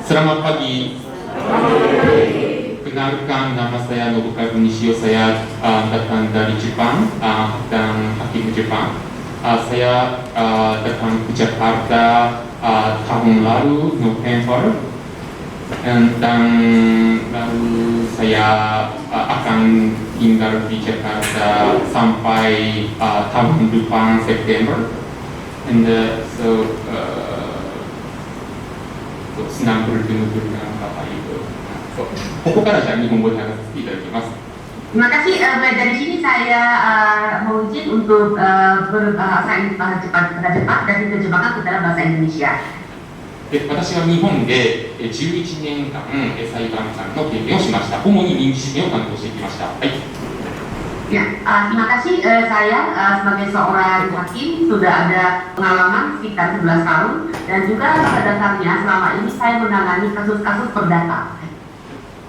Selamat pagi. Perkenalkan, nama saya Nobukazu Nishio. Saya datang dari Jepang dan Hakim Jepang. Saya datang ke Jakarta tahun lalu November, dan lalu saya akan tinggal di Jakarta sampai tahun depan September. And senang bertemu dengan Bapak Ibu. ここからじゃあ日本語で話させていただきます。Terima kasih. Dari sini saya mau izin untuk berbahasa Jepang dan diterjemahkan ke dalam bahasa Indonesia. 私は日本で11年間裁判官の経験をしました。主に民事事件を担当してきました。はい。Ya, terima kasih. Saya sebagai seorang hakim sudah ada pengalaman sekitar 11 tahun dan juga pada dasarnya selama ini saya menangani kasus-kasus perdata.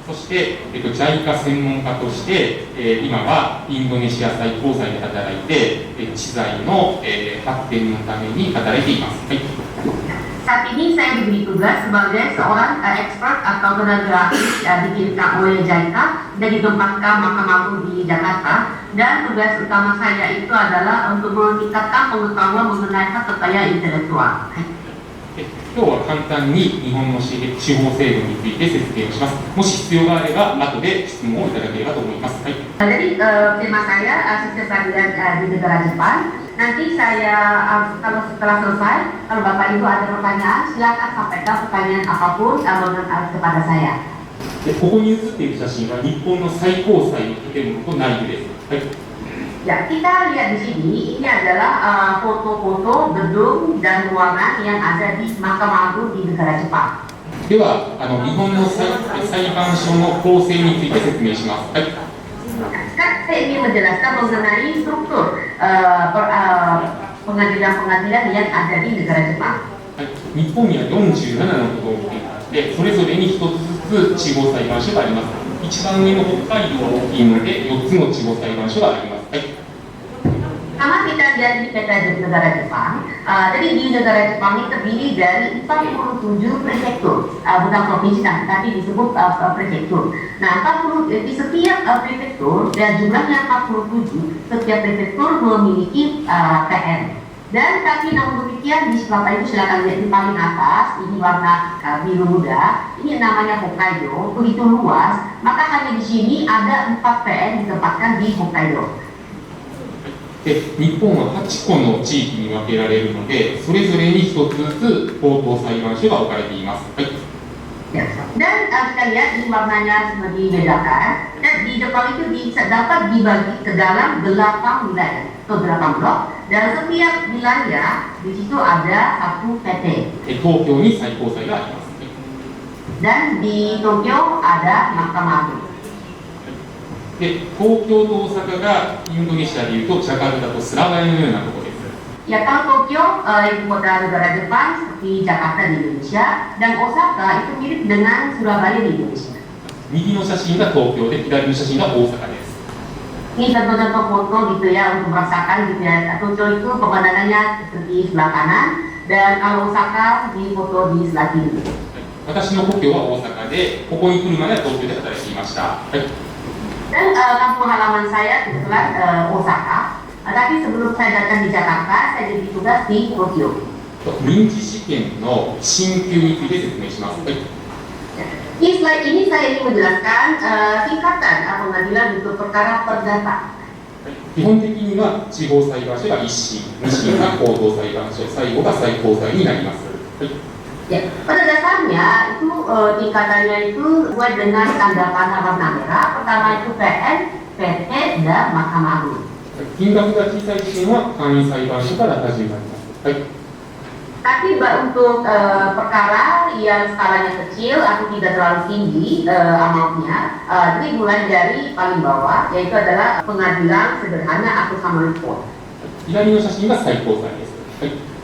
そして、JICA 専門家として、今はインドネシア最高裁で働いて、知財の、発展のために働いています。はい。Saat ini saya diberi tugas sebagai seorang expert atau tenaga ahli dikirimkan oleh JICA dan ditempatkan Mahkamah Agung di Jakarta, dan tugas utama saya itu adalah untuk meningkatkan pengetahuan mengenai hak kekayaan intelektual. 今日は簡単に日本の司法制度について説明をします。もし必要があれば後で質問をいただければと思います。はい。 Jadi tema saya sukses harian di negara Jepang. Nanti saya kalau setelah selesai, kalau Bapak Ibu ada pertanyaan, silakan sampaikan pertanyaan apapun kepada saya. ここに写っている写真は日本の最高裁の建物と内部です。はい。 Ya, kita lihat di sini, ini adalah foto-foto gedung dan ruangan yang ada di Mahkamah Agung di negara Jepang. では、日本の裁判所の構成について説明します。はい。 Sekarang saya ingin menjelaskan mengenai struktur pengadilan-pengadilan yang ada di negara Jepang. 日本には47の都道府県があって、それぞれに1つずつ地方裁判所があります。一番上の北海道が大きいので、4つの地方裁判所があります。はい。 Sama kita lihat di peta negara Jepang, jadi di negara Jepang ini terdiri dari 47 prefektur, bukan provinsi tapi disebut prefektur. Nah, 40 di setiap prefektur dan jumlahnya 47, setiap prefektur memiliki PN. Dan tapi namun demikian di sebelah itu silakan lihat di paling atas, ini warna biru muda, ini namanya Hokkaido, begitu luas, maka hanya di sini ada 4 PN ditempatkan di Hokkaido. で日本は8個の地域に分けられるので、それぞれに1つずつ高等裁判所が置かれています。はい。 Dan kita lihat ini warnanya seperti dibedakan, dan di Jepang itu dapat dibagi ke dalam 8 wilayah atau 8 blok, dan setiap wilayah di situ ada satu PT. 東京に最高裁があります。 Dan di Tokyo ada Mahkamah Agung. で東京と大阪がインドネシアでいうとジャカルタとスラバヤのようなところです。 Ya, kalau Tokyo ibu kota negara Jepang seperti Jakarta di Indonesia, dan Osaka itu mirip dengan Surabaya di Indonesia. 右の写真が東京で左の写真が大阪です。 Ini contoh-contoh foto gitu ya untuk merasakan gitu ya. Tokyo itu pemandangannya seperti sebelah kanan, dan kalau Osaka di foto di sebelah kiri. 私の故郷は大阪で、ここに来るまでは東京で働いていました。はい。 Dan kampung halaman saya kebetulan Osaka, tapi sebelum saya datang di Jakarta, saya jadi tugas di Tokyo. 民事事件の進級について説明します。はい。 Di slide ini saya ingin menjelaskan tingkatan pengadilan untuk perkara perdata. 基本的には地方裁判所が一審、二審が高等裁判所、最後が最高裁になります。はい。 Ya, pada dasarnya itu tingkatannya itu sesuai dengan tanda panah warna merah. Pertama itu PN, PT, dan Mahkamah Agung. 金額が小さい事件は簡易裁判所から始まります。はい。 Tapi untuk perkara yang skalanya kecil atau tidak terlalu tinggi amountnya, dimulai dari paling bawah, yaitu adalah pengadilan sederhana atau summary court. 左の写真が最高裁です。はい。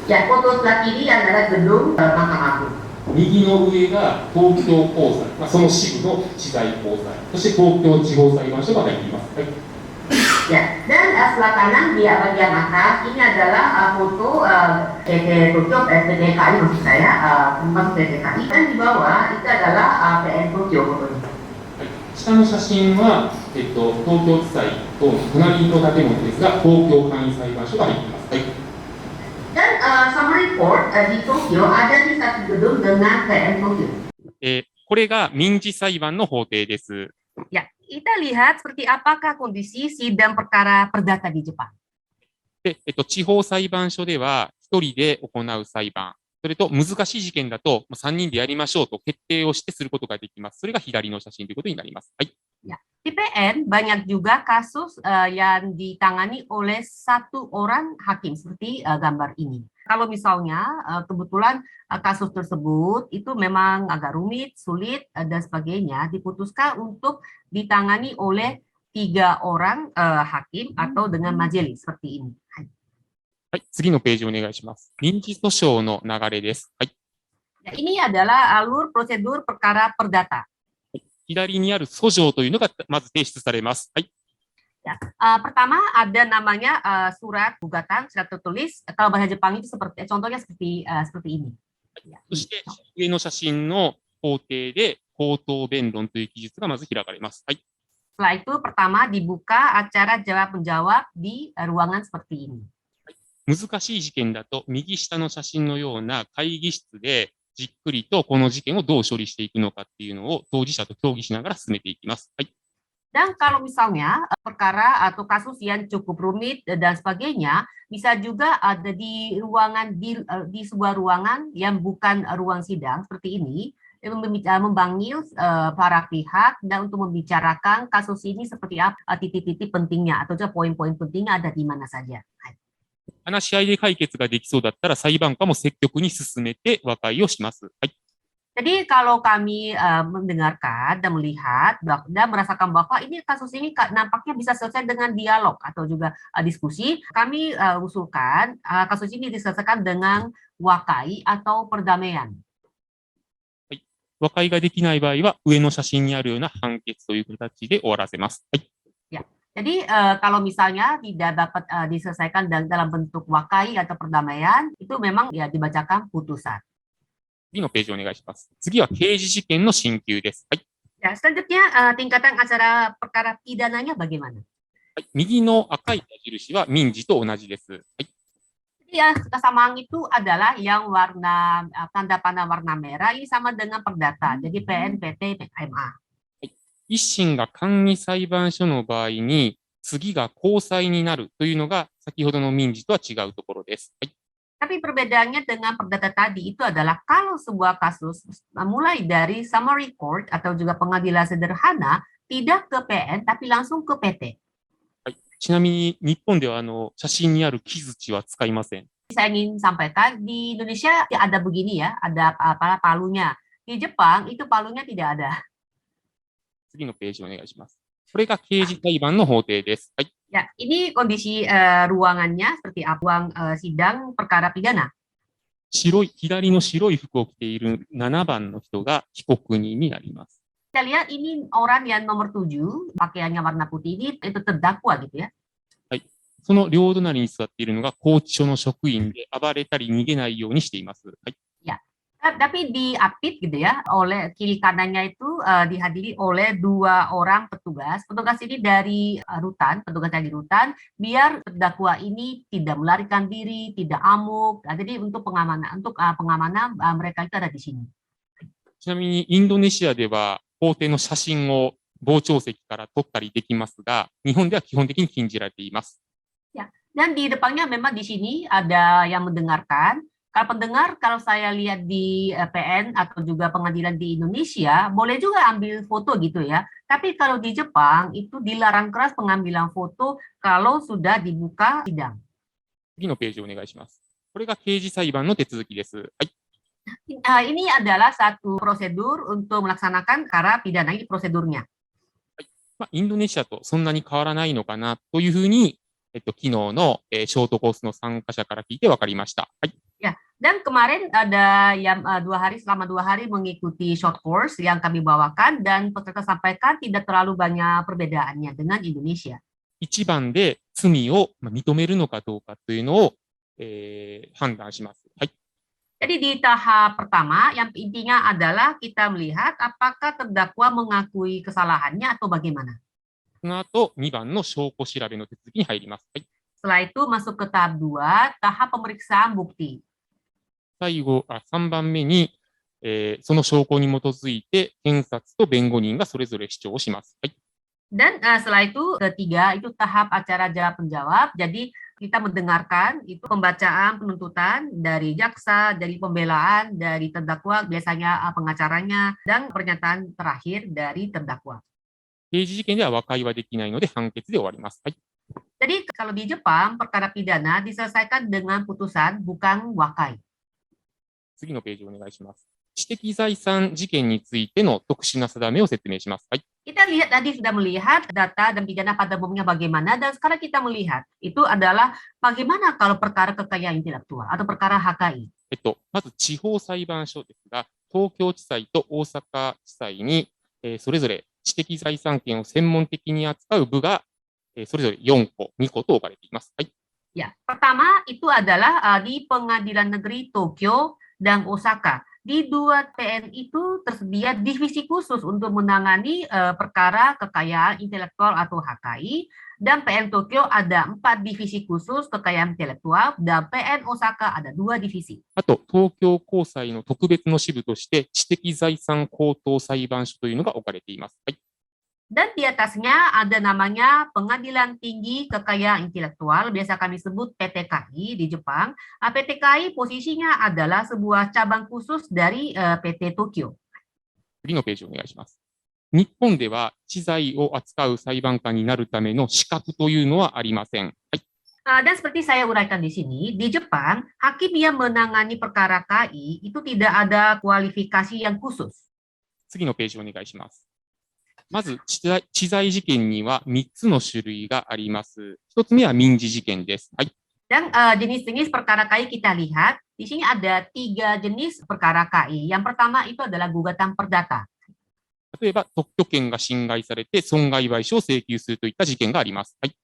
Ya, foto sebelah kiri adalah gedung Mahkamah Agung. 右の上が東京高裁、その支部の知財高裁、そして東京地方裁判所が入っています。はい。Ya, dan sebelah kanan di bagian atas ini adalah foto PT Tokyo, PT KAI maksud saya, tempat PT KAI, dan di bawah itu adalah PN Tokyo fotonya. 下の写真は、東京地裁と隣の建物ですが、東京簡易裁判所が入っています。はい。 Dan summary court di Tokyo ada di satu gedung dengan PN Tokyo. これが民事裁判の法廷です。 Ya, kita lihat seperti apakah kondisi sidang perkara perdata di Jepang. で、地方裁判所では一人で行う裁判、それと難しい事件だと3人でやりましょうと決定をしてすることができます。それが左の写真ということになります。はい。 Ya, di PN banyak juga kasus yang ditangani oleh satu orang hakim seperti gambar ini. Kalau misalnya kebetulan kasus tersebut itu memang agak rumit, sulit dan sebagainya, diputuskan untuk ditangani oleh 3 orang hakim atau dengan majelis seperti ini. はい、次のページお願いします。民事訴訟の流れです。はい。 Ya, ini adalah alur prosedur perkara perdata. 左にある訴状というのがまず提出されます。はい。 Ya, pertama ada namanya surat gugatan, surat tertulis. Kalau bahasa Jepang itu seperti contohnya seperti ini. そして上の写真の法廷で口頭弁論という記述がまず開かれます。はい。 Setelah itu pertama dibuka acara jawab menjawab di ruangan seperti ini. 難しい事件だと右下の写真のような会議室でじっくりとこの事件をどう処理していくのかっていうのを当事者と協議しながら進めていきます。はい。 Dan kalau misalnya perkara atau kasus yang cukup rumit dan sebagainya, bisa juga ada di ruangan di sebuah ruangan yang bukan ruang sidang seperti ini, memanggil para pihak dan untuk membicarakan kasus ini seperti apa, titik-titik pentingnya atau poin-poin pentingnya ada di mana saja. 話し合いで解決ができそうだったら裁判官も積極に進めて和解をします。はい。 Jadi kalau kami mendengarkan dan melihat dan merasakan bahwa ini kasus ini nampaknya bisa selesai dengan dialog atau juga diskusi, kami usulkan kasus ini diselesaikan dengan wakai atau perdamaian. はい。和解ができない場合は上の写真にあるような判決という形で終わらせます。はい。 Ya. Jadi kalau misalnya tidak dapat diselesaikan dalam bentuk wakai atau perdamaian, itu memang ya dibacakan putusan. 次のページお願いします。次は刑事事件の進級です。はい。 Ya, selanjutnya tingkatan acara perkara pidananya bagaimana? はい。右の赤い矢印は民事と同じです。はい。 Jadi ya, kesamaan itu adalah yang warna tanda panah warna merah ini sama dengan perdata. Jadi PN, PT, PMA. 一審が簡易裁判所の場合に次が高裁になるというのが先ほどの民事とは違うところです。はい。 Tapi perbedaannya dengan perdata tadi itu adalah kalau sebuah kasus mulai dari summary court atau juga pengadilan sederhana tidak ke PN tapi langsung ke PT. はい。ちなみに日本では写真にある木槌は使いません。 Saya ingin sampaikan di Indonesia ada begini ya, ada palunya. Di Jepang itu palunya tidak ada. 次のページお願いします。これが刑事裁判の法廷です。はい。 Ya, ini kondisi ruangannya seperti apa ruang sidang perkara pidana. 左の白い服を着ている7番の人が被告人になります。 Kita lihat ini orang yang nomor 7, pakaiannya warna putih ini itu terdakwa gitu ya. はい。その両隣に座っているのが拘置所の職員で暴れたり逃げないようにしています。はい。 Tapi diapit gitu ya, oleh kiri kanannya itu dihadiri oleh 2 orang petugas. Petugas ini dari rutan, petugas dari rutan, biar terdakwa ini tidak melarikan diri, tidak amuk. Nah, jadi untuk pengamanan mereka itu ada di sini. ちなみにインドネシアでは法廷の写真を傍聴席から撮ったりできますが、日本では基本的に禁じられています。 Ya, dan di depannya memang di sini ada yang mendengarkan. Kalau pendengar, kalau saya lihat di PN atau juga pengadilan di Indonesia, boleh juga ambil foto gitu ya. Tapi kalau di Jepang, itu dilarang keras pengambilan foto kalau sudah dibuka sidang. 次のページお願いします。これが刑事裁判の手続きです。はい。 Ini adalah satu prosedur untuk melaksanakan perkara pidana, ini prosedurnya. インドネシアとそんなに変わらないのかなというふうに、昨日のショートコースの参加者から聞いて分かりました。はい。 Ya, dan kemarin ada yang selama 2 hari mengikuti short course yang kami bawakan dan peserta sampaikan tidak terlalu banyak perbedaannya dengan Indonesia. 一番で罪を認めるのかどうかというのを、判断します。はい。Jadi di tahap pertama, yang intinya adalah kita melihat apakah terdakwa mengakui kesalahannya atau bagaimana. その後、2番の証拠調べの手続きに入ります。はい。Setelah itu masuk ke tahap 2, tahap pemeriksaan bukti. 3番目に、その証拠に基づいて、検察と弁護人がそれぞれ主張をします。はい。Dan setelah itu ketiga itu tahap acara jawab menjawab. Jadi kita mendengarkan itu pembacaan penuntutan dari jaksa, dari pembelaan, dari terdakwa, biasanya pengacaranya, dan pernyataan terakhir dari terdakwa. 刑事事件では和解はできないので判決で終わります。はい。Jadi kalau di Jepang perkara pidana diselesaikan dengan putusan bukan wakai. 次のページお願いします。知的財産事件についての特殊な定めを説明します。はい。Kita lihat tadi sudah melihat data dan pidana pada umumnya bagaimana, dan sekarang kita melihat itu adalah bagaimana kalau perkara kekayaan intelektual atau perkara HKI. まず地方裁判所ですが、東京地裁と大阪地裁に、それぞれ知的財産権を専門的に扱う部が、それぞれ4個、2個と置かれています。はい。Ya, pertama itu adalah di Pengadilan Negeri Tokyo dan Osaka. Di dua PN itu tersedia divisi khusus untuk menangani perkara kekayaan intelektual atau HKI, dan PN Tokyo ada 4 divisi khusus kekayaan intelektual, dan PN Osaka ada 2 divisi. あと、東京高裁の特別の支部として知的財産高等裁判所というのが置かれています。はい。Dan di atasnya ada namanya Pengadilan Tinggi Kekayaan Intelektual, biasa kami sebut PTKI di Jepang. PTKI posisinya adalah sebuah cabang khusus dari PT Tokyo. 次のページお願いします。日本では知財を扱う裁判官になるための資格というのはありません。はい。Dan seperti saya uraikan di sini, di Jepang, hakim yang menangani perkara KI itu tidak ada kualifikasi yang khusus. 次のページお願いします。まず知財事件には3つの種類があります。1つ目は民事事件です。はい。Dan jenis-jenis perkara KI kita lihat, di sini ada 3 jenis perkara KI. Yang pertama itu adalah gugatan perdata. 例えば、特許権が侵害されて損害賠償を請求するといった事件があります。はい。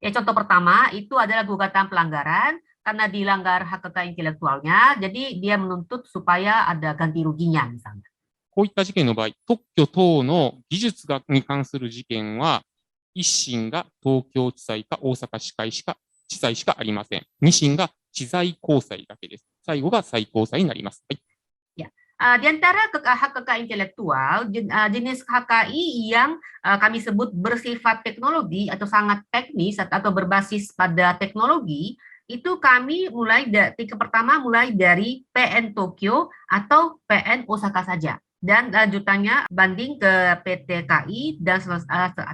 Ya, contoh pertama itu adalah gugatan pelanggaran karena dilanggar hak kekayaan intelektualnya, jadi dia menuntut supaya ada ganti ruginya misalnya. こういった事件の場合、特許等の技術に関する事件は、一審が東京地裁か大阪地裁しかありません。二審が知財高裁だけです。最後が最高裁になります。はい。Ya. Di antara hak kekayaan intelektual, jenis HKI yang kami sebut bersifat teknologi atau sangat teknis atau berbasis pada teknologi, itu kami mulai tingkat pertama mulai dari PN Tokyo atau PN Osaka saja. Dan lanjutannya banding ke PT KI dan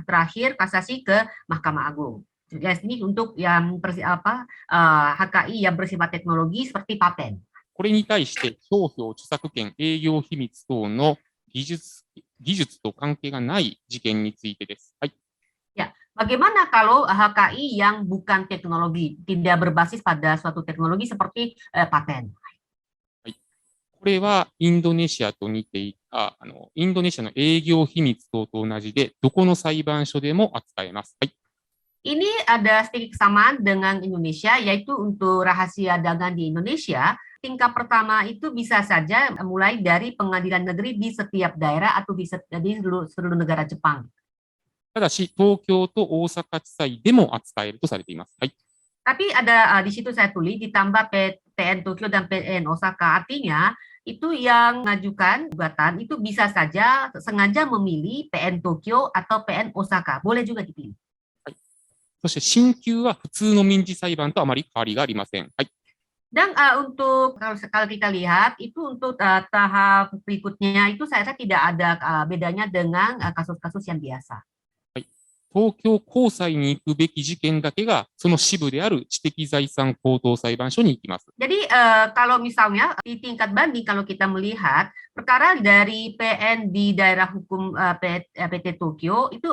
terakhir kasasi ke Mahkamah Agung. Ya, ini untuk yang HKI yang bersifat teknologi seperti paten. これに対して商標著作権営業秘密等の技術と関係がない事件についてです。はい。Ya, bagaimana kalau HKI yang bukan teknologi, tidak berbasis pada suatu teknologi seperti paten? これはインドネシアと似ていた、インドネシアの営業秘密等と同じで、どこの裁判所でも扱えます。はい。Ini ada sedikit kesamaan dengan Indonesia, yaitu untuk rahasia dagang di Indonesia, tingkat pertama itu bisa saja mulai dari pengadilan negeri di setiap daerah atau di seluruh negara Jepang. ただし、東京と大阪地裁でも扱えるとされています。はい。Tapi ada di situ saya tulis ditambah PN Tokyo dan PN Osaka, artinya itu yang mengajukan gugatan itu bisa saja sengaja memilih PN Tokyo atau PN Osaka, boleh juga dipilih. そして新旧は普通の民事裁判とあまり変わりがありません。はい。Dan untuk kalau kita lihat itu untuk tahap berikutnya itu saya rasa tidak ada bedanya dengan kasus-kasus yang biasa. 東京高裁に行くべき事件だけがその支部である知的財産高等裁判所に行きます。Jadi kalau misalnya di tingkat banding kalau kita melihat perkara dari PN di daerah hukum PT Tokyo itu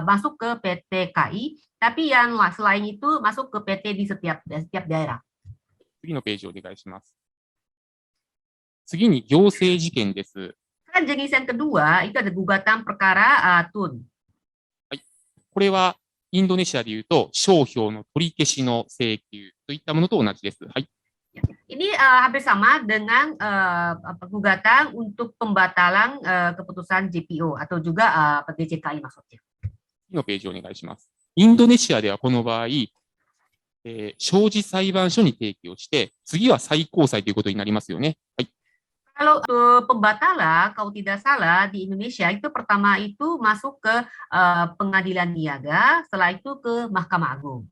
masuk ke PT KI, tapi yang selain itu masuk ke PT di setiap daerah. 次のページお願いします。次に行政事件です。Jenis yang kedua itu ada gugatan perkara TUN. これはインドネシアでいうと、商標の取り消しの請求といったものと同じです。はい。Ini hampir sama dengan gugatan untuk pembatalan keputusan JPO atau juga DJKI maksudnya. 次のページをお願いします。インドネシアではこの場合、商事裁判所に提起をして、次は最高裁ということになりますよね。はい。Kalau pembatalan, kalau tidak salah di Indonesia itu pertama itu masuk ke pengadilan niaga, setelah itu ke Mahkamah Agung.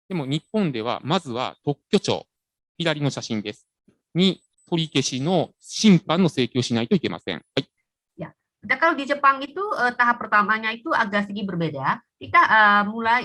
でも日本では、まずは特許庁、左の写真です。に取り消しの審判の請求をしないといけません。はい。Dan kalau di Jepang itu tahap pertamanya itu agak sedikit berbeda. Kita mulai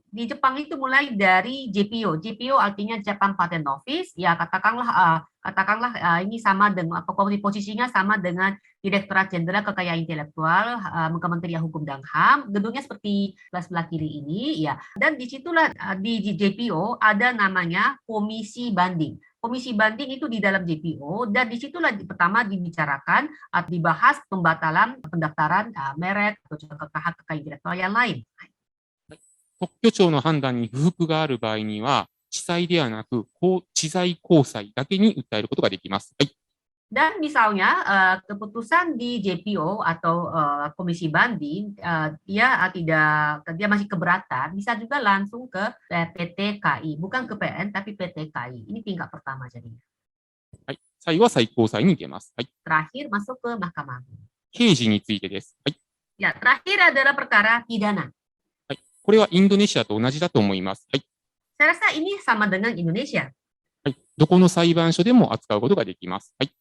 di Jepang itu mulai dari JPO. JPO artinya Japan Patent Office. Ya katakanlah ini sama dengan posisinya sama dengan Direktorat Jenderal Kekayaan Intelektual Kementerian Hukum dan HAM. Gedungnya seperti sebelah kiri ini ya. Dan disitulah di JPO ada namanya Komisi Banding. Komisi banding itu di dalam JPO dan disitulah pertama dibicarakan atau dibahas pembatalan pendaftaran merek atau juga hak kekayaan intelektual yang lain. 特許庁の判断に不服がある場合には、地裁ではなく、地裁高裁だけに訴えることができます。はい。Dan misalnya keputusan di JPO atau komisi banding dia masih keberatan, bisa juga langsung ke PT KI, bukan ke PN tapi PT KI. Ini tingkat pertama jadinya. はい。最後は最高裁に行けます。はい。 Terakhir masuk ke Mahkamah Agung. 刑事についてです。はい。 Ya, terakhir adalah perkara pidana. はい。これはインドネシアと同じだと思います。はい。 Saya rasa ini sama dengan Indonesia. はい。どこの裁判所でも扱うことができます。はい。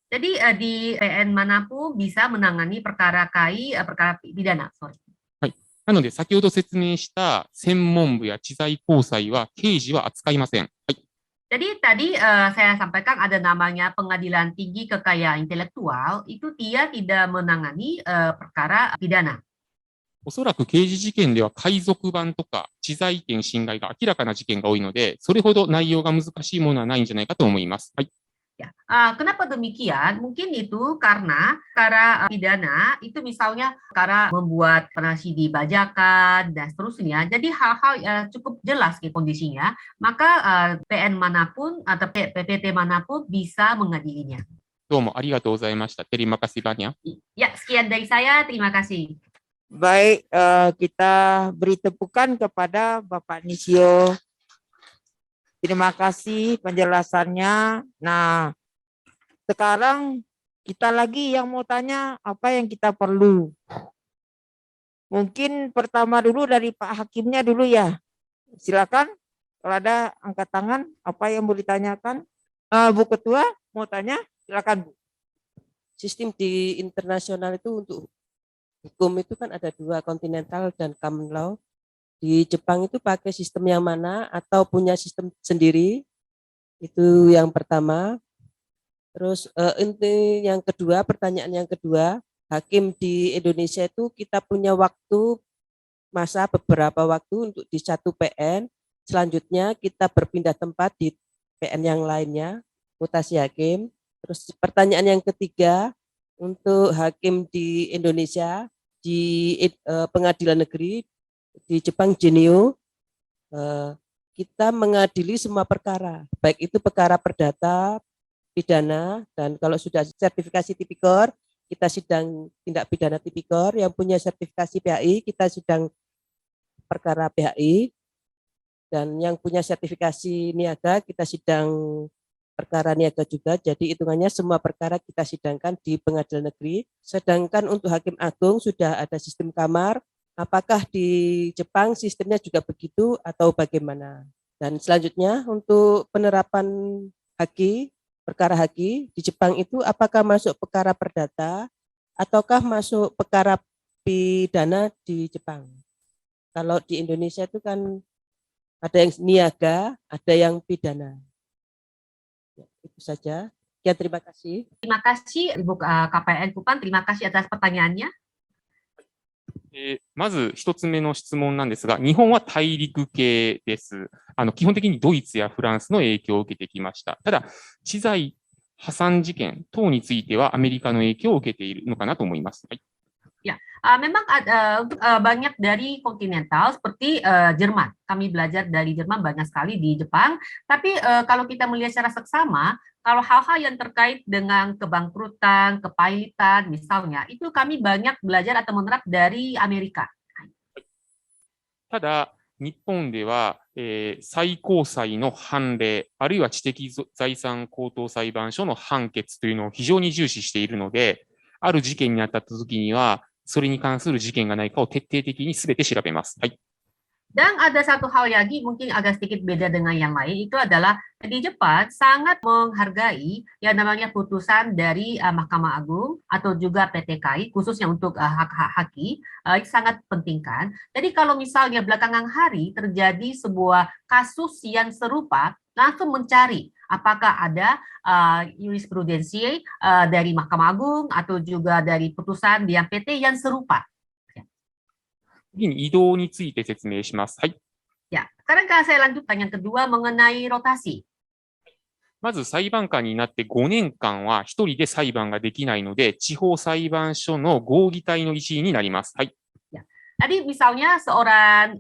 Jadi di PN manapun bisa menangani perkara KI, perkara pidana. Sorry. はい。なので、先ほど説明した専門部や地裁高裁は刑事は扱いません。はい。 Jadi tadi saya sampaikan ada namanya Pengadilan Tinggi Kekayaan Intelektual, itu dia tidak menangani perkara pidana. おそらく刑事事件では海賊版とか知財権侵害が明らかな事件が多いので、それほど内容が難しいものはないんじゃないかと思います。はい。 Ya, kenapa demikian? Mungkin itu karena perkara pidana itu misalnya perkara membuat penasidi bajakan dan seterusnya. Jadi hal-hal cukup jelas kondisinya, maka PN manapun atau PPT manapun bisa mengadilinya. どうもありがとうございました。Terima kasih banyak. Ya, sekian dari saya. Terima kasih. Baik, kita beri tepukan kepada Bapak Nishio. Terima kasih penjelasannya. Nah, sekarang kita lagi yang mau tanya apa yang kita perlu. Mungkin pertama dulu dari Pak Hakimnya dulu ya. Silakan. Kalau ada angkat tangan, apa yang mau ditanyakan? Bu Ketua mau tanya, silakan Bu. Sistem di internasional itu untuk hukum itu kan ada dua, continental dan common law. Di Jepang itu pakai sistem yang mana atau punya sistem sendiri? Itu yang pertama. Terus ini yang kedua, pertanyaan yang kedua, hakim di Indonesia itu kita punya waktu masa beberapa waktu untuk di satu PN. Selanjutnya kita berpindah tempat di PN yang lainnya, mutasi hakim. Terus pertanyaan yang ketiga, untuk hakim di Indonesia di pengadilan negeri di Jepang Genio, kita mengadili semua perkara, baik itu perkara perdata, pidana, dan kalau sudah sertifikasi tipikor, kita sidang tindak pidana tipikor. Yang punya sertifikasi PHI, kita sidang perkara PHI, dan yang punya sertifikasi niaga, kita sidang perkara niaga juga. Jadi hitungannya semua perkara kita sidangkan di pengadilan negeri. Sedangkan untuk hakim agung sudah ada sistem kamar. Apakah di Jepang sistemnya juga begitu atau bagaimana? Dan selanjutnya untuk penerapan haki, perkara haki di Jepang itu apakah masuk perkara perdata ataukah masuk perkara pidana di Jepang? Kalau di Indonesia itu kan ada yang niaga, ada yang pidana. Ya, itu saja. Ya, terima kasih. Terima kasih Ibu KPN Kupan, terima kasih atas pertanyaannya. まず一つ目の質問なんですが、日本は大陸系です。基本的にドイツやフランスの影響を受けてきました。ただ、知財破産事件等についてはアメリカの影響を受けているのかなと思います。はい。Memang untuk banyak dari kontinental seperti Jerman. Kami belajar dari Jerman banyak sekali di Jepang. Tapi kalau kita melihat secara seksama, kalau hal-hal yang terkait dengan kebangkrutan, kepailitan misalnya, itu kami banyak belajar atau menerap dari Amerika. ただ、日本では、最高裁の判例、あるいは知的財産高等裁判所の判決というのを非常に重視しているので、ある事件に当たったときには、それに関する事件がないかを徹底的にすべて調べます。はい。 Dan ada satu hal lagi mungkin agak sedikit beda dengan yang lain, itu adalah di Jepang sangat menghargai yang namanya putusan dari Mahkamah Agung atau juga PTKI, khususnya untuk hak-hak hakim, sangat pentingkan. Jadi kalau misalnya belakangan hari terjadi sebuah kasus yang serupa, langsung mencari apakah ada jurisprudensi dari Mahkamah Agung atau juga dari putusan di PT yang serupa. 次に移動について説明します。はい。 Ya, sekarang saya lanjutkan yang kedua mengenai rotasi. まず裁判官になって5年間は一人で裁判ができないので、地方裁判所の合議体の一員になります。はい。 Tadi misalnya seorang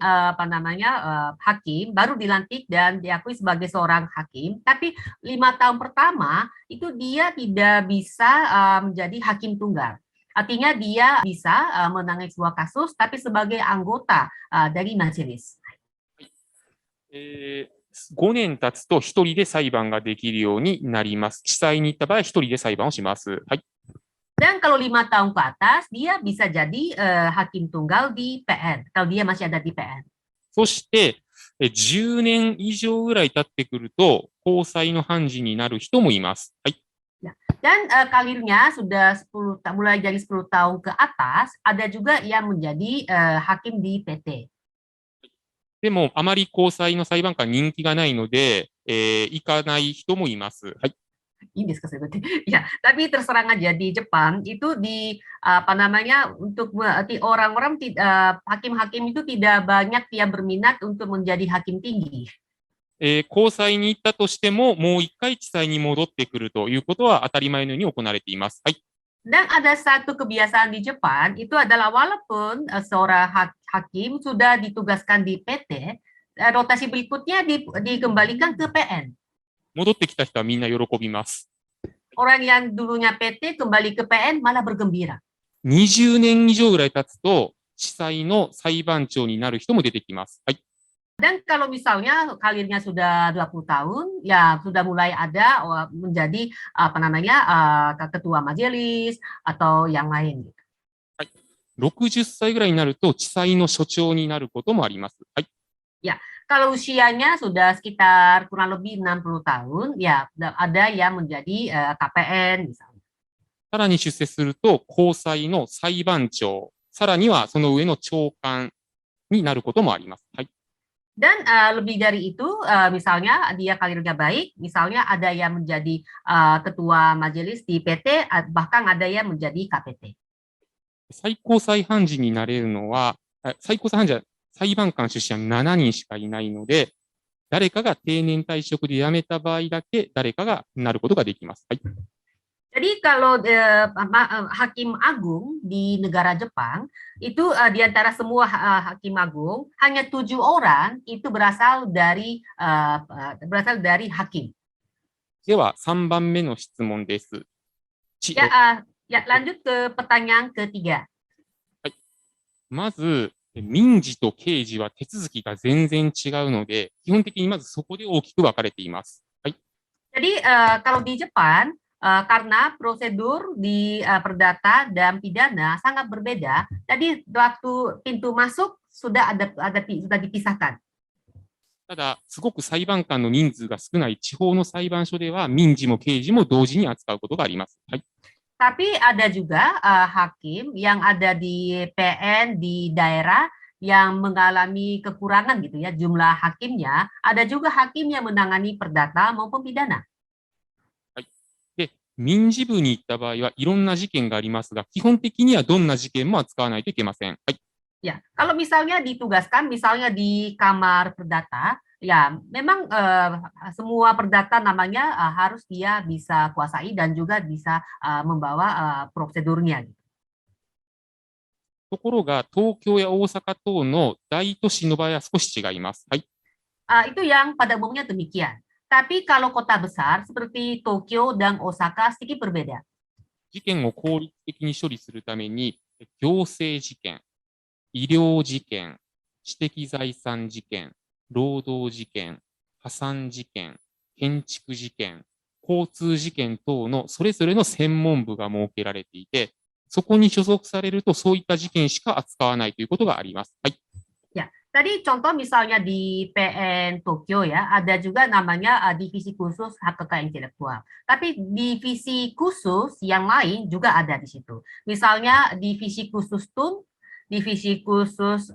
hakim baru dilantik dan diakui sebagai seorang hakim, tapi 5 tahun pertama itu dia tidak bisa menjadi hakim tunggal. Artinya dia bisa menangani sebuah kasus, tapi sebagai anggota dari majelis. 5年経つと一人で裁判ができるようになります。地裁に行った場合、一人で裁判をします。はい。 Dan kalau 5 tahun ke atas, dia bisa jadi hakim tunggal di PN, kalau dia masih ada di PN. そして、10年以上ぐらい経ってくると、高裁の判事になる人もいます。はい。 Dan karirnya sudah 10 mulai dari 10 tahun ke atas, ada juga yang menjadi hakim di PT. でも、あまり高裁の裁判官人気がないので、行かない人もいます。はい。 Ini seperti ya, tapi terserang aja di Jepang itu di untuk orang-orang hakim-hakim itu tidak banyak yang berminat untuk menjadi hakim tinggi. 高裁に行ったとしても、もう一回地裁に戻ってくるということは当たり前のように行われています。はい。 Dan ada satu kebiasaan di Jepang, itu adalah walaupun seorang hakim sudah ditugaskan di PT, rotasi berikutnya dikembalikan ke PN. 戻ってきた人はみんな喜びます。 Orang yang dulunya PT kembali ke PN malah bergembira. 20年以上ぐらい経つと、地裁の裁判長になる人も出てきます。はい。 Dan kalau misalnya karirnya sudah 20 tahun, ya sudah mulai ada menjadi ketua majelis atau yang lain. 60歳ぐらいになると、地裁の所長になることもあります。はい。 Ya, kalau usianya sudah sekitar kurang lebih 60 tahun, ya ada yang menjadi KPN misalnya. さらに出世すると、高裁の裁判長、さらにはその上の長官になることもあります。はい。 Dan lebih dari itu, misalnya dia karirnya baik, misalnya ada yang menjadi ketua majelis di PT, bahkan ada yang menjadi KPT. 最高裁判事になれるのは、最高裁判事は裁判官出身は7人しかいないので、誰かが定年退職で辞めた場合だけ誰かがなることができます。はい。 Jadi kalau hakim agung di negara Jepang itu di antara semua hakim agung hanya 7 orang itu berasal dari hakim. では3番目の質問です。 Ya, lanjut ke pertanyaan ketiga. まず、民事と刑事は手続きが全然違うので、基本的にまずそこで大きく分かれています。はい。 Jadi kalau di Jepang karena prosedur di perdata dan pidana sangat berbeda, jadi waktu pintu masuk sudah dipisahkan. ただ、すごく裁判官の人数が少ない地方の裁判所では、民事も刑事も同時に扱うことがあります。はい。 Tapi ada juga hakim yang ada di PN di daerah yang mengalami kekurangan gitu ya jumlah hakimnya. Ada juga hakim yang menangani perdata maupun pidana. で、民事部に行った場合はいろんな事件がありますが、基本的にはどんな事件も扱わないといけません。はい。 Ya, kalau misalnya ditugaskan misalnya di kamar perdata, ya memang semua perdata namanya harus dia bisa kuasai dan juga bisa membawa prosedurnya. ところが、東京や大阪等の大都市の場合は少し違います。はい。Itu yang pada umumnya demikian. Tapi kalau kota besar seperti Tokyo dan Osaka sedikit berbeda. 事件を効率的に処理するために、行政事件、医療事件、知的財産事件、労働事件、破産事件、建築事件、交通事件等のそれぞれの専門部が設けられていて、そこに所属されるとそういった事件しか扱わないということがあります。はい。Ya, tadi contoh misalnya di PN Tokyo ya, ada juga namanya divisi khusus hak kekayaan intelektual. Tapi divisi khusus yang lain juga ada di situ. Misalnya divisi khusus TUN, divisi khusus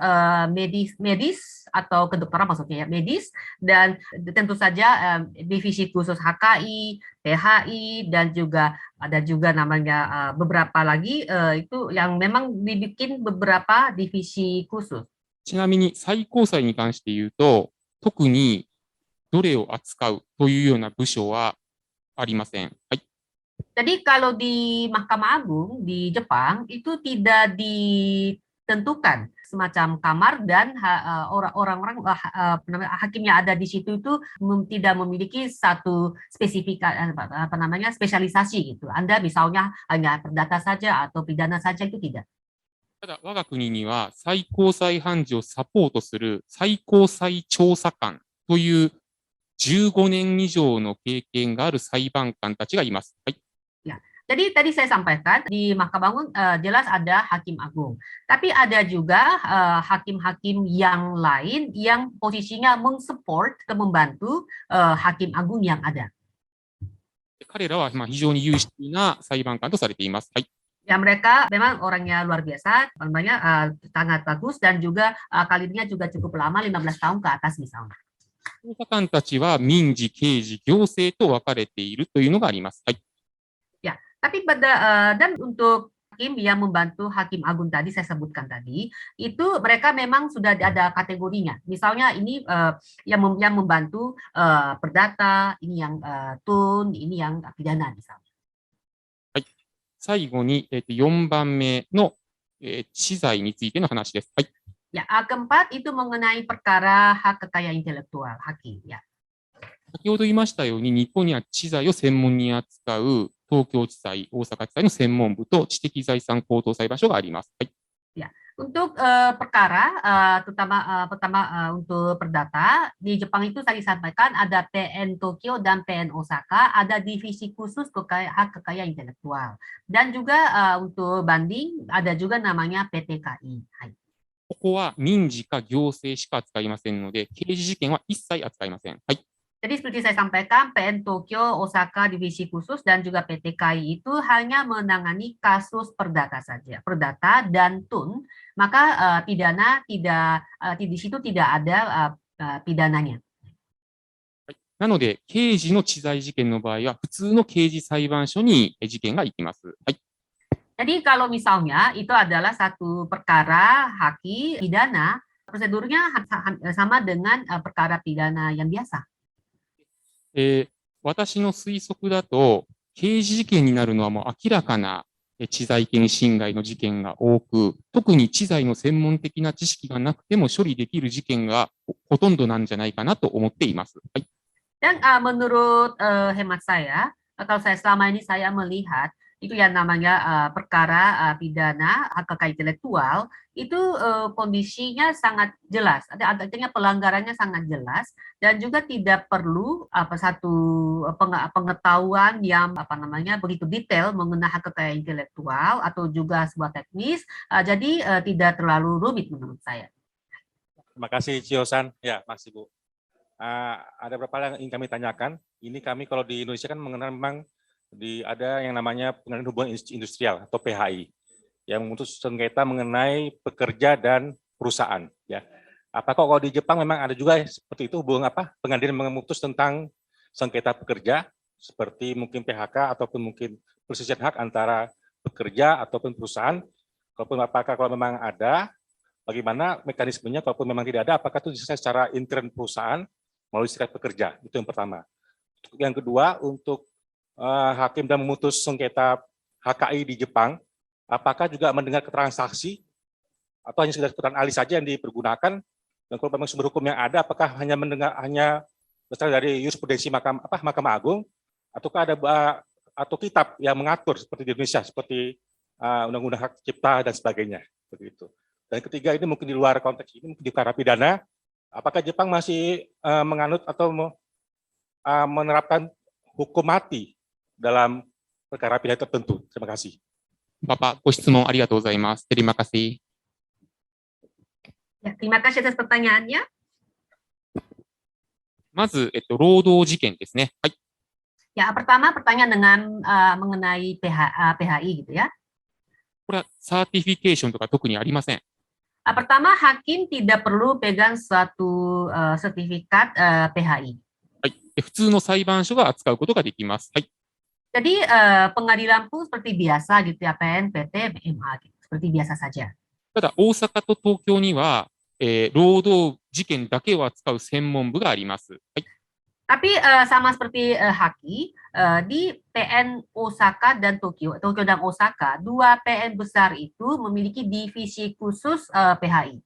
medis atau kedokteran maksudnya ya, medis, dan tentu saja divisi khusus HKI, PHI, dan juga ada juga namanya beberapa lagi itu yang memang dibikin beberapa divisi khusus. ちなみに最高裁に関して言うと、特にどれを扱うというような部署はありません。はい。 Jadi kalau di Mahkamah Agung di Jepang itu tidak ditentukan semacam kamar dan orang-orang hakim yang ada di situ itu tidak memiliki satu spesialisasi gitu. Anda misalnya hanya perdata saja atau pidana saja itu tidak. ただ、我が国には最高裁判事をサポートする最高裁調査官という15年以上の経験がある裁判官たちがいます。はい。 Jadi tadi saya sampaikan di Mahkamah Agung jelas ada hakim agung, tapi ada juga hakim-hakim yang lain yang posisinya mensupport atau membantu hakim agung yang ada. 彼らは非常に優秀な裁判官とされています。はい。 Ya mereka memang orangnya luar biasa, namanya sangat bagus dan juga karirnya juga cukup lama, 15 tahun ke atas misalnya. 調査官たちは民事、刑事、行政と分かれているというのがあります。はい。 Ya, tapi dan untuk hakim yang membantu hakim agung tadi saya sebutkan tadi, itu mereka memang sudah ada kategorinya. Misalnya ini yang membantu perdata, ini yang TUN, ini yang pidana misalnya. 最後に、4番目の、知財についての話です。はい。 Ya, keempat itu mengenai perkara hak kekayaan intelektual hakim. Ya. 先ほど言いましたように、日本には知財を専門に扱う東京地裁、大阪地裁の専門部と知的財産高等裁判所があります。はい。 Untuk perkara, terutama pertama untuk perdata, di Jepang itu tadi sampaikan ada PN Tokyo dan PN Osaka, ada divisi khusus hak kekayaan intelektual. Dan juga untuk banding, ada juga namanya PTKI. ここは民事か行政しか扱いませんので、刑事事件は一切扱いません。はい。 Jadi seperti saya sampaikan, PN Tokyo, Osaka, divisi khusus, dan juga PTKI itu hanya menangani kasus perdata saja, perdata dan TUN, maka pidana tidak di situ tidak ada pidananya. なので、刑事の知財事件の場合は、普通の刑事裁判所に事件が行きます。はい。 Jadi kalau misalnya itu adalah satu perkara haki pidana, prosedurnya sama dengan perkara pidana yang biasa. 私の推測だと、刑事事件になるのはもう明らかな知財権侵害の事件が多く、特に知財の専門的な知識がなくても処理できる事件がほとんどなんじゃないかなと思っています。はい。 Dan menurut hemat saya, kalau saya selama ini saya melihat itu yang namanya perkara pidana hak kekayaan intelektual itu kondisinya sangat jelas, artinya pelanggarannya sangat jelas dan juga tidak perlu satu pengetahuan yang begitu detail mengenai hak kekayaan intelektual atau juga sebuah teknis, jadi tidak terlalu rumit menurut saya. Terima kasih Cio-san. Ya, masih Bu. Ada beberapa hal yang ingin kami tanyakan. Ini kami kalau di Indonesia kan mengenal memang ada yang namanya pengadilan hubungan industrial atau PHI yang memutus sengketa mengenai pekerja dan perusahaan. Ya, apakah kalau di Jepang memang ada juga seperti itu pengadilan memutus tentang sengketa pekerja seperti mungkin PHK ataupun mungkin perselisihan hak antara pekerja ataupun perusahaan? Apakah kalau memang ada, bagaimana mekanismenya? Kalaupun memang tidak ada, apakah itu diselesaikan secara intern perusahaan melalui serikat pekerja? Itu yang pertama. Yang kedua, untuk hakim dan memutus sengketa HKI di Jepang, apakah juga mendengar keterangan saksi atau hanya sekedar keterangan ahli saja yang dipergunakan? Dan kalau memang sumber hukum yang ada, apakah hanya berasal dari jurisprudensi Mahkamah Agung, ataukah ada atau kitab yang mengatur seperti di Indonesia, seperti Undang-Undang Hak Cipta dan sebagainya, seperti itu. Dan ketiga, ini mungkin di luar konteks ini, mungkin di perkara pidana, apakah Jepang masih menganut atau menerapkan hukum mati dalam perkara pidana tertentu? Terima kasih. Bapak, ご質問ありがとうございます。Terima kasih. Ya, terima kasih atas pertanyaannya. まず、労働事件ですね。はい。 Ya, pertama pertanyaan dengan mengenai PHI gitu ya. これはサーティフィケーションとか特にありません。 Pertama, hakim tidak perlu pegang suatu sertifikat PHI. はい。普通の裁判所が扱うことができます。はい。 Jadi pengadilan pun seperti biasa gitu ya, PNPT, MA gitu, seperti biasa saja. ただ、大阪と東京には、労働事件だけを扱う専門部があります。はい。 Tapi sama seperti Haki, di PN Osaka dan Tokyo dan Osaka, dua PN besar itu memiliki divisi khusus PHI.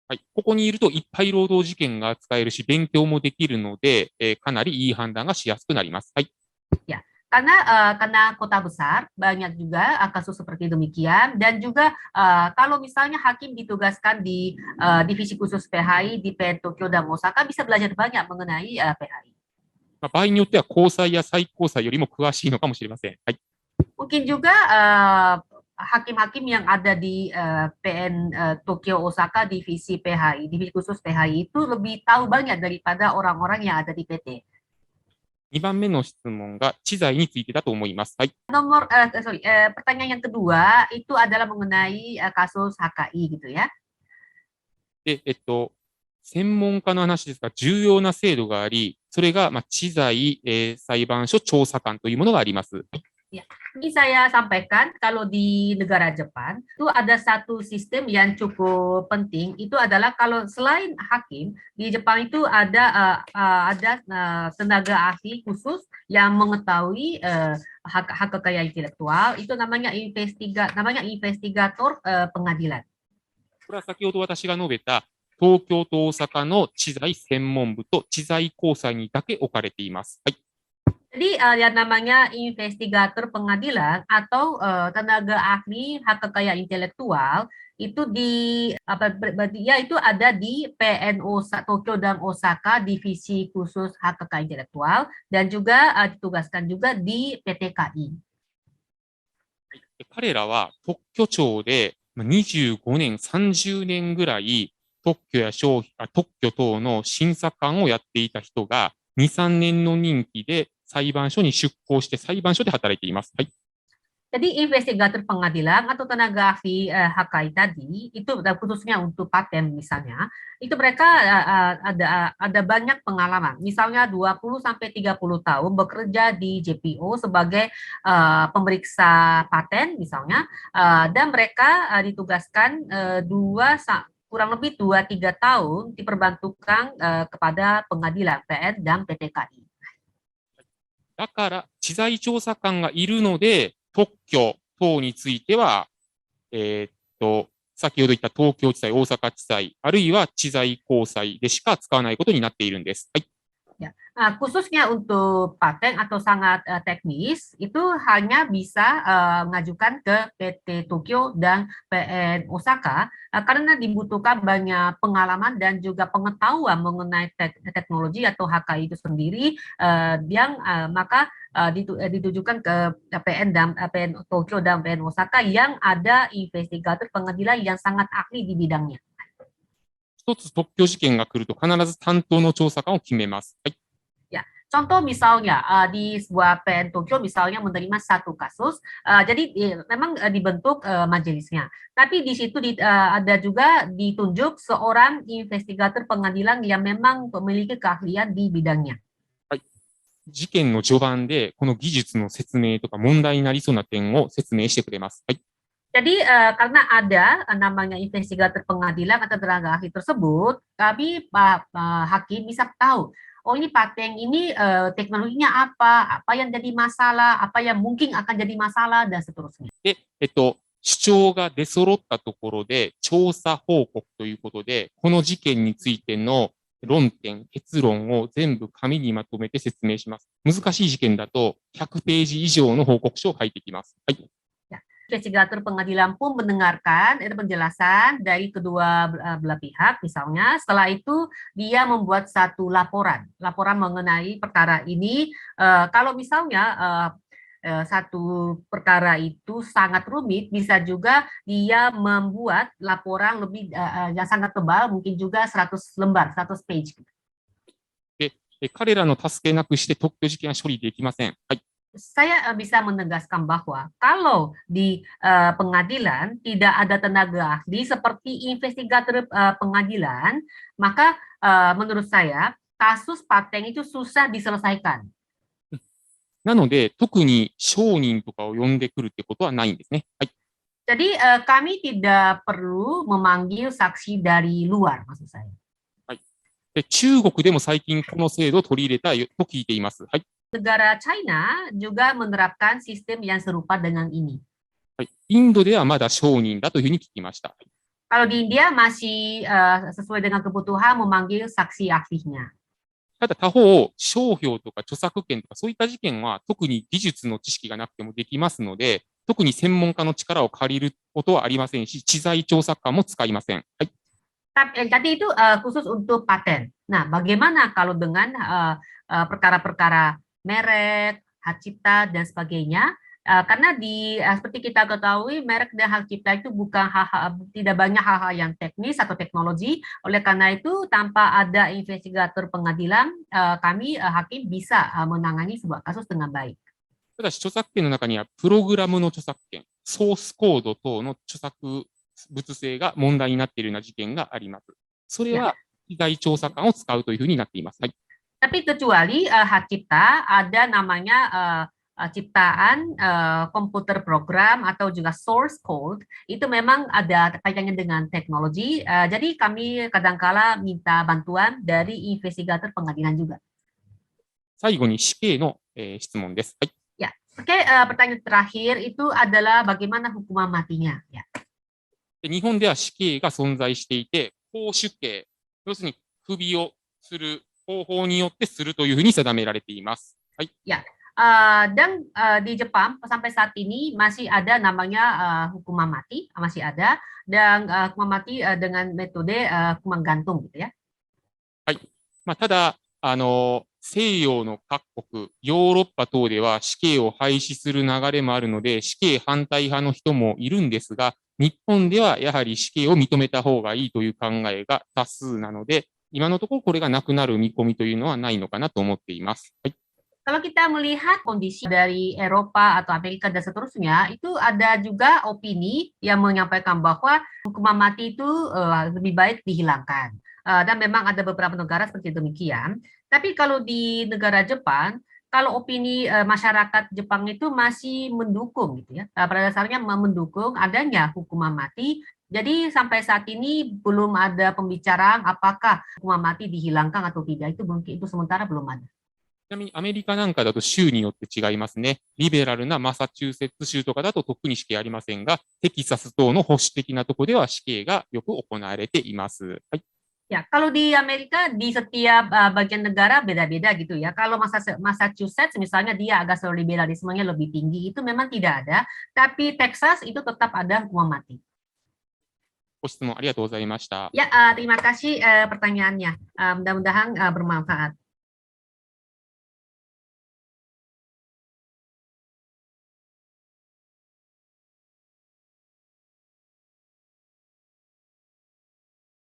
はい。ここにいるといっぱい労働事件が扱えるし、勉強もできるので、かなりいい判断がしやすくなります。はい。 Karena kota besar banyak juga kasus seperti demikian, dan juga kalau misalnya hakim ditugaskan di divisi khusus PHI di PN Tokyo dan Osaka, bisa belajar banyak mengenai PHI. まあ、場合によっては高裁や最高裁よりも詳しいのかもしれません。はい。 Mungkin juga hakim-hakim yang ada di PN Tokyo Osaka divisi PHI, divisi khusus PHI itu lebih tahu banyak daripada orang-orang yang ada di PT. 2番目の質問が知財についてだと思います。はい。 Pertanyaan yang kedua itu adalah mengenai kasus HKI gitu ya. で、専門家の話ですが、重要な制度があり、それが、知財、裁判所調査官というものがあります。 Ini saya sampaikan kalau di negara Jepang itu ada satu sistem yang cukup penting, itu adalah kalau selain hakim di Jepang itu ada tenaga ahli khusus yang mengetahui hak kekayaan intelektual, itu namanya investigator pengadilan. これは先ほど私が述べた東京と大阪の知財専門部と知財高裁にだけ置かれています。はい。 Jadi yang namanya investigator pengadilan atau tenaga ahli hak kekayaan intelektual itu itu ada di PN Tokyo dan Osaka divisi khusus hak kekayaan intelektual, dan juga ditugaskan juga di PT KI. 彼らは特許庁で25年、30年ぐらい特許等の審査官をやっていた人が2、3年の任期で裁判所に出向して裁判所で働いています。はい。 Jadi investigator pengadilan atau tenaga ahli HKI tadi itu khususnya untuk paten misalnya, itu mereka ada banyak pengalaman. Misalnya 20 sampai 30 tahun bekerja di JPO sebagai pemeriksa paten misalnya, dan mereka ditugaskan kurang lebih 2-3 tahun diperbantukan kepada pengadilan PN dan PT KI. だから、知財調査官がいるので、特許等については、先ほど言った東京地裁、大阪地裁、あるいは知財高裁でしか使わないことになっているんです。はい。 Khususnya untuk paten atau sangat teknis, itu hanya bisa mengajukan ke PT Tokyo dan PN Osaka karena dibutuhkan banyak pengalaman dan juga pengetahuan mengenai teknologi atau HKI itu sendiri, yang maka ditujukan ke PN Tokyo dan PN Osaka yang ada investigator pengadilan yang sangat ahli di bidangnya. 一つ特許事件が来ると必ず担当の調査官を決めます。はい。 Contoh misalnya di sebuah PN Tokyo misalnya menerima satu kasus, jadi memang dibentuk majelisnya. Tapi di situ ada juga ditunjuk seorang investigator pengadilan yang memang memiliki keahlian di bidangnya. 事件の序盤でこの技術の説明とか問題になりそうな点を説明してくれます。はい。 Jadi karena ada namanya investigator pengadilan atau tenaga ahli tersebut, kami hakim bisa tahu, oh ini paten ini teknologinya apa yang jadi masalah, apa yang mungkin akan jadi masalah, dan seterusnya. で、主張が出揃ったところで調査報告ということで、この事件についての論点、結論を全部紙にまとめて説明します。難しい事件だと100ページ以上の報告書を書いてきます。はい。Investigator pengadilan pun mendengarkan penjelasan dari kedua belah pihak misalnya. Setelah itu dia membuat satu laporan mengenai perkara ini. Kalau misalnya satu perkara itu sangat rumit, bisa juga dia membuat laporan lebih yang sangat tebal, mungkin juga 100 lembar, 100 page. 彼らの助けなくして特許事件は処理できません。はい。Saya bisa menegaskan bahwa kalau di pengadilan tidak ada tenaga ahli seperti investigator pengadilan, maka menurut saya kasus paten itu susah diselesaikan. なので、特に証人とかを呼んでくるってことはないんですね。はい。Jadi kami tidak perlu memanggil saksi dari luar, maksud saya. はい。で、中国でも最近この制度を取り入れたと聞いています。はい。Negara China juga menerapkan sistem yang serupa dengan ini. はい。インドではまだ証人だというふうに聞きました。Kalau di India masih sesuai dengan kebutuhan memanggil saksi ahlinya. ただ他方、商標とか著作権とかそういった事件は特に技術の知識がなくてもできますので、特に専門家の力を借りることはありませんし、知財調査官も使いません。はい。Tadi itu khusus untuk paten. Nah, bagaimana kalau dengan perkara-perkara merek, hak cipta, dan sebagainya? Karena seperti kita ketahui, merek dan hak cipta itu bukan tidak banyak hal-hal yang teknis atau teknologi. Oleh karena itu, tanpa ada investigator pengadilan, kami hakim bisa menangani sebuah kasus dengan baik. ただし、著作権の中には、プログラムの著作権、ソースコード等の著作物性が問題になっているような事件があります。それは、知財調査官を使うというふうになっています。はい。Tapi kecuali hak cipta, ada namanya ciptaan komputer program atau juga source code, itu memang ada kaitannya dengan teknologi. Jadi kami kadangkala minta bantuan dari investigator pengadilan juga. 最後に死刑の、質問です。はい。Ya, oke, pertanyaan terakhir itu adalah bagaimana hukuman matinya. Ya. で日本では死刑が存在していて、絞首刑、要するに首をする方法によってするというふうに定められています。はい。Ya. Dan di Jepang sampai saat ini masih ada namanya hukuman mati, masih ada, dan hukuman mati dengan metode hukuman gantung gitu ya. はい。まあ、ただ、西洋の各国、ヨーロッパ等では死刑を廃止する流れもあるので、死刑反対派の人もいるんですが、日本ではやはり死刑を認めた方がいいという考えが多数なので、今のところこれがなくなる見込みというのはないのかなと思っています。はい。Kalau kita melihat kondisi dari Eropa atau Amerika dan seterusnya, itu ada juga opini yang menyampaikan bahwa hukuman mati itu lebih baik dihilangkan. Dan memang ada beberapa negara seperti demikian. Tapi kalau di negara Jepang, kalau opini masyarakat Jepang itu masih mendukung gitu ya. Pada dasarnya mendukung adanya hukuman mati. Jadi sampai saat ini belum ada pembicaraan apakah hukuman mati dihilangkan atau tidak. Itu mungkin itu sementara belum ada. ちなみにアメリカなんかだと州によって違いますね。リベラルなマサチューセッツ州とかだと特に死刑ありませんが、テキサス等の保守的なところでは死刑がよく行われています。はい。Ya, kalau di Amerika di setiap bagian negara beda-beda gitu ya. Kalau Massachusetts misalnya dia agak liberalismenya lebih tinggi, itu memang tidak ada. Tapi Texas itu tetap ada hukuman mati. ご質問ありがとうございました。Ya, terima kasih pertanyaannya. Mudah-mudahan bermanfaat.